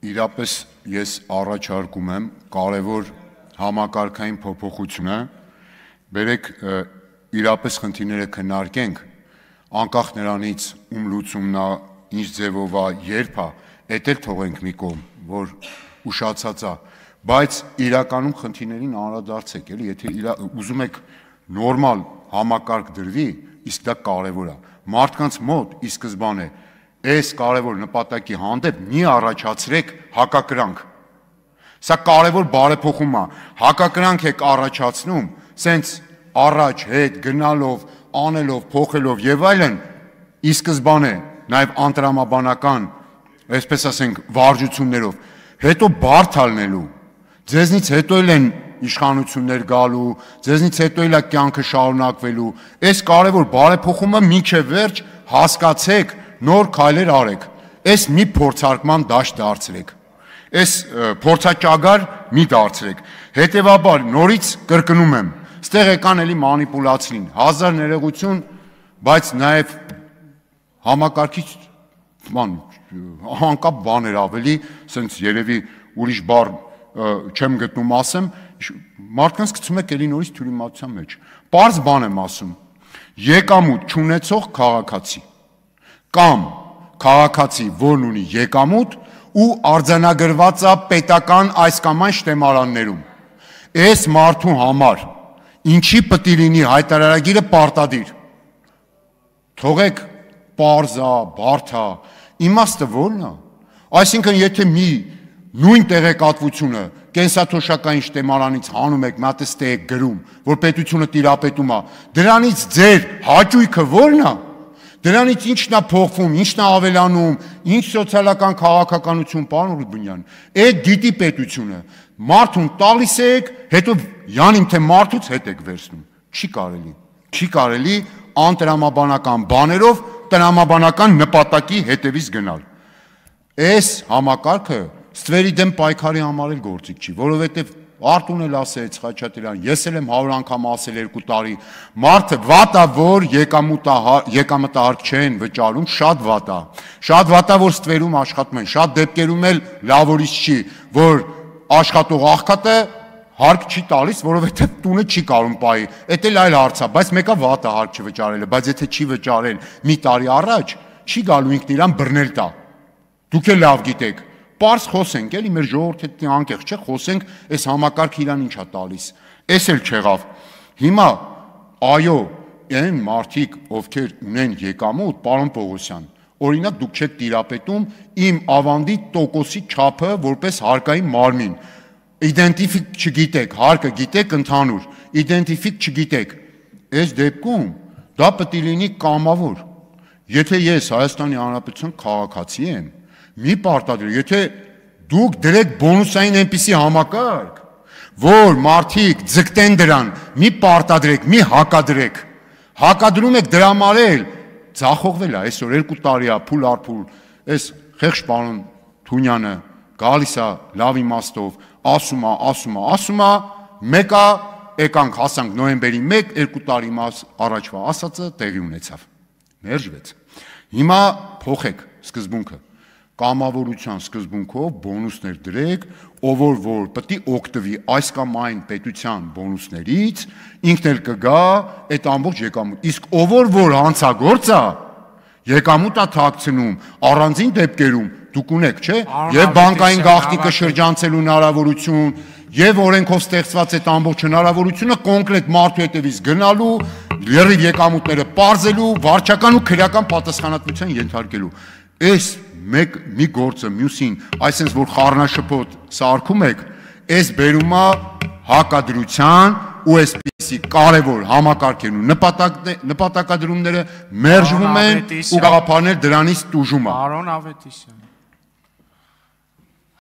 իրապես ես առաջարկում եմ կարևոր համակարգային փոփոխությունը, բերեք իրապես խնդիրները քննարկենք, անկախ նրանից ում լուծումն է, ինչ ձևով է, երբ է, էդ էլ թողենք մի կողմ, որ ուշացած է, բայց իրականում խնդիրներին անդրադարձեք, էլի, եթե ուզում եք նորմալ համակարգ դրվի, իսկ դա կարևոր է։ Մարդկանց մոտ ի սկզբանե այս կարևոր նպատակի հանդեպ մի առաջացրեք հակակրանք։ Սա կարևոր բարեփոխում է, հակակրանք եք առաջացնում, սենց առաջ հետ գնալով, անելով, փոխելով եւ այլն, ի սկզբանե նաեւ անտրամաբանական, այսպես ասենք, վարժություններով, հետո բարդ ալնելու, ձեզնից հետո են իշխանություններ գալու, ձեզնից հետո էլ է կյանքը շարունակվելու, այս կարևոր բարեփոխումը մինչև վերջ հասկացեք, նոր քայլեր արեք, այս մի փորձարկման դաշտ դարձրեք, այս փորձաճագար մի դարձրեք, հետևաբար նորից կրկնում եմ, ստեղ եկան էլի մանիպուլացին, հազար ներողություն, բայց նաև համակարգիչ անկապ բաներ ավելի, սենց երևի ուրիշ բառ չեմ գտնում ասեմ, մարդկանց գցում եք էլի նորից թյուրիմացության մեջ, պարզ բան եմ ասում, եկամուտ չունեցող քաղաքացի, կամ քաղաքացի, որն ունի եկամուտ ու արձանագրված է պետական այս կամ այն շտեմարաններում, այս մարդու համար, ինչի պետք է լինի հայտարարագիրը պարտադիր, թողեք պարզա, բարդա, իմաստը որն է, այսինքն եթե մի նույն տեղեկատվությունը կենսաթոշակային շտեմարանից հանում եք, մատստե եք գրում, որ պետությունը տիրապետում է, դրանից ձեր հաճույքը որն է, դրանից ինչն է փոխվում, ինչն է ավելանում, ինչ սոցիալական քաղաքականություն, պարոն Ուրբունյան, այդ դիտի պետությունը, մարդուն տալիս եք, հետո յանիմ թե մարդուց հետ եք վերցնում, չի կարելի անտրամաբանական բաներով տրամաբանական նպատակի հետևից գնալ, այս համակարգը ստվերի դեմ պայքարի համար էլ գործիք չի, որովհետև Արտուն էլ ասեց Խաչատրյան, ես էլ եմ 100 անգամ ասել 2 տարի, մարդը վատա, որ եկամտահարկ չեն վճարում, շատ վատա, որ ստվերում աշխատում են, շատ դեպքերում էլ լավորից չի, որ աշխատող աղքատը հարկ չի տալիս, որովհետև տունը չի կարում պայի, էդ էլ այլ հարց է, բայց մեկը վատը հարկ չվճարելը, բայց եթե չի վճարել մի տարի առաջ, չի գալու ինքն իրան բռնել տա, դուք էլ լավ գիտեք, պարզ խոսենք, էլի մեր ժողովրդի անկեղծ չէ, խոսենք, այս համակարգը իրան ինչ է տալիս, այս էլ չեղավ, հիմա, այո, այն մարդիկ, ովքեր ունեն եկամուտ, պարոն Պողոսյան, օրինակ դուք չեք տիրապետում իմ ավանդի տոկոսի չափը որպես հարկային մարմին, իդենտիֆիկ չգիտեք, հարկը գիտեք ընդհանուր, իդենտիֆիկ չգիտեք, այս դեպքում դա պետք է լինի կամավոր, եթե ես Հայաստանի Հանրապետության քաղաքացի եմ, մի պարտադրեք, եթե դուք դրեք բոնուսային այնպիսի համակարգ, որ մարդիկ ձգտեն դրան, մի պարտադրեք, մի հակադրեք, հակադրում եք դրամարել, ձախողվել է, այսօր 2 տարի է, փուլ առ փուլ, այս խեղճ պարոն Թունյանը գալիս է լավ իմաստով, ասում է, մեկը եկանք հասանք նոյեմբերի 1, 2 տարի առաջվա ասածը տեղի ունեցավ, մերժվեց, հիմա փոխեք սկզբունքը, կամավորության սկզբունքով բոնուսներ դրեք, ով որ պետք է օգտվի այս կամ այն պետության բոնուսներից, ինքն էլ կգա այդ ամբողջ եկամուտ, իսկ ով որ հանցագործ է, եկամուտ է թաքցնում, առանձին դեպքերում դուք ունեք, չէ, եւ բանկային գաղտնիքը շրջանցելու հնարավորություն, եւ օրենքով ստեղծված այդ ամբողջ հնարավորությունը կոնկրետ մարդու հետևից գնալու, լրիվ եկամուտները պարզելու, վարչական ու քրեական պատասխանատվության ենթարկելու։ Այս մի գործը մյուսին, այսինքն որ խառնաշփոթ սարքում եք, այս բերում է հակադրության ու այսպիսի կարևոր համակարգերն ու նպատակադրումները մերժվում են ու գաղափարներ դրանից տուժում է։ Պարոն Ավետիսյան